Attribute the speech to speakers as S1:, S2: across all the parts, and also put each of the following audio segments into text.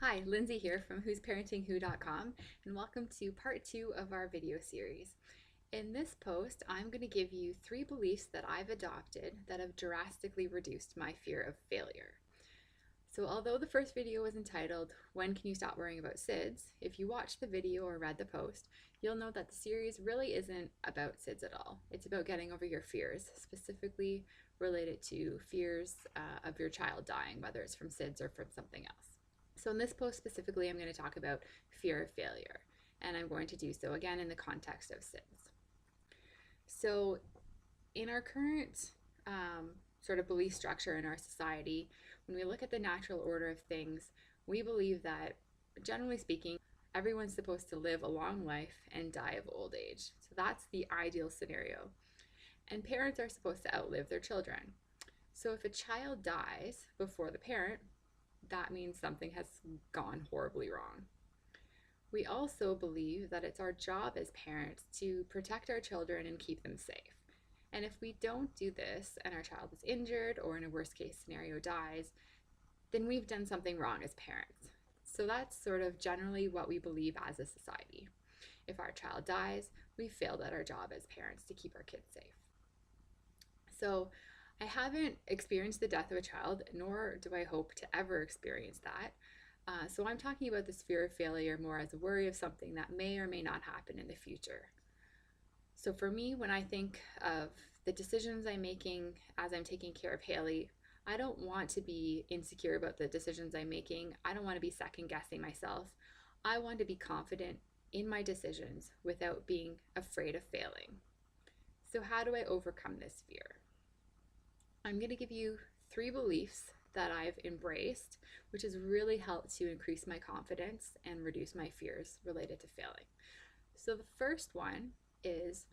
S1: Hi, Lindsay here from whosparentingwho.com, and welcome to part 2 of our video series. In this post, I'm going to give you 3 beliefs that I've adopted that have drastically reduced my fear of failure. So although the first video was entitled, When Can You Stop Worrying About SIDS? If you watched the video or read the post, you'll know that the series really isn't about SIDS at all. It's about getting over your fears, specifically related to fears of your child dying, whether it's from SIDS or from something else. So in this post specifically, I'm going to talk about fear of failure, and I'm going to do so again in the context of SIDS. So in our current sort of belief structure in our society, when we look at the natural order of things, we believe that, generally speaking, everyone's supposed to live a long life and die of old age. So that's the ideal scenario. And parents are supposed to outlive their children. So if a child dies before the parent, that means something has gone horribly wrong. We also believe that it's our job as parents to protect our children and keep them safe. And if we don't do this and our child is injured or in a worst case scenario dies, then we've done something wrong as parents. So that's sort of generally what we believe as a society. If our child dies, we failed at our job as parents to keep our kids safe. So I haven't experienced the death of a child, nor do I hope to ever experience that. So I'm talking about this fear of failure more as a worry of something that may or may not happen in the future. So for me, when I think of the decisions I'm making as I'm taking care of Haley, I don't want to be insecure about the decisions I'm making. I don't want to be second guessing myself. I want to be confident in my decisions without being afraid of failing. So how do I overcome this fear? I'm going to give you 3 beliefs that I've embraced, which has really helped to increase my confidence and reduce my fears related to failing. So the first one is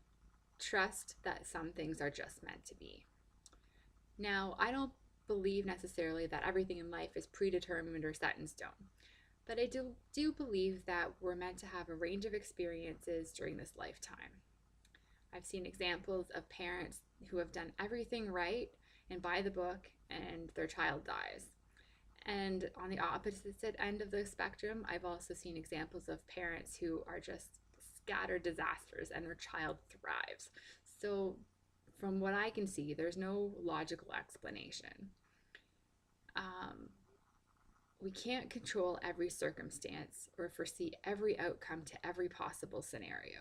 S1: trust that some things are just meant to be. Now, I don't believe necessarily that everything in life is predetermined or set in stone, but I do believe that we're meant to have a range of experiences during this lifetime. I've seen examples of parents who have done everything right and by the book, and their child dies. And on the opposite end of the spectrum, I've also seen examples of parents who are just scattered disasters and their child thrives. So from what I can see, there's no logical explanation. We can't control every circumstance or foresee every outcome to every possible scenario,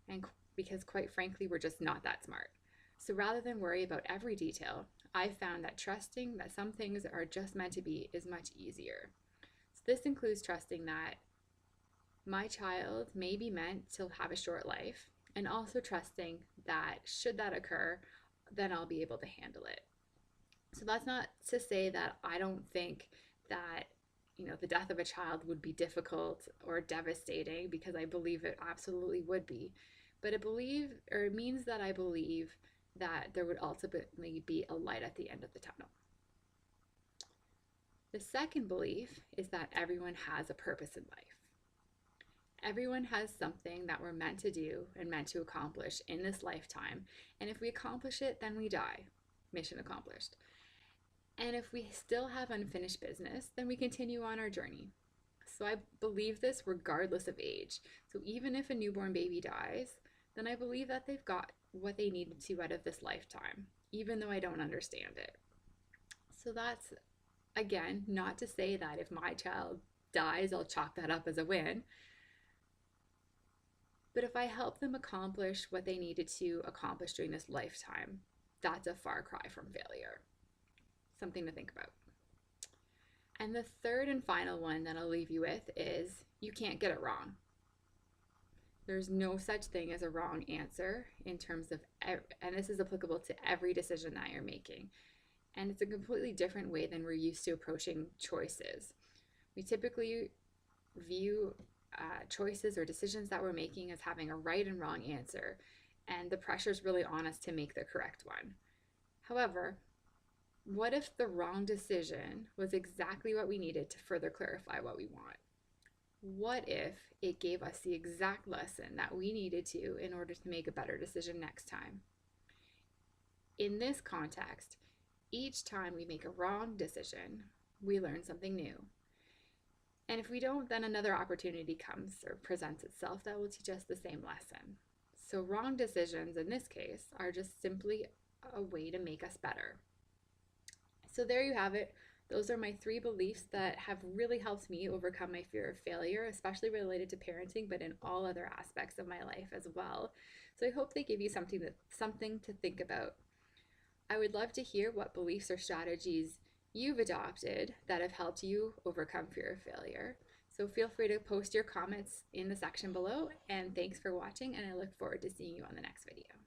S1: and because quite frankly, we're just not that smart. So rather than worry about every detail, I've found that trusting that some things are just meant to be is much easier. So this includes trusting that my child may be meant to have a short life, and also trusting that should that occur, then I'll be able to handle it. So that's not to say that I don't think that the death of a child would be difficult or devastating, because I believe it absolutely would be. But it means that I believe that there would ultimately be a light at the end of the tunnel. The second belief is that everyone has a purpose in life. Everyone has something that we're meant to do and meant to accomplish in this lifetime, and if we accomplish it, then we die. Mission accomplished. And if we still have unfinished business, then we continue on our journey. So I believe this regardless of age. So even if a newborn baby dies, then I believe that they've got what they needed to out of this lifetime, even though I don't understand it. So that's, again, not to say that if my child dies, I'll chalk that up as a win. But if I help them accomplish what they needed to accomplish during this lifetime, that's a far cry from failure. Something to think about. And the third and final one that I'll leave you with is you can't get it wrong. There's no such thing as a wrong answer in terms of, and this is applicable to every decision that you're making. And it's a completely different way than we're used to approaching choices. We typically view choices or decisions that we're making as having a right and wrong answer, and the pressure is really on us to make the correct one. However, what if the wrong decision was exactly what we needed to further clarify what we want? What if it gave us the exact lesson that we needed to in order to make a better decision next time? In this context, each time we make a wrong decision, we learn something new. And if we don't, then another opportunity comes or presents itself that will teach us the same lesson. So wrong decisions in this case are just simply a way to make us better. So there you have it. Those are my 3 beliefs that have really helped me overcome my fear of failure, especially related to parenting, but in all other aspects of my life as well. So I hope they give you something to think about. I would love to hear what beliefs or strategies you've adopted that have helped you overcome fear of failure. So feel free to post your comments in the section below, and thanks for watching, and I look forward to seeing you on the next video.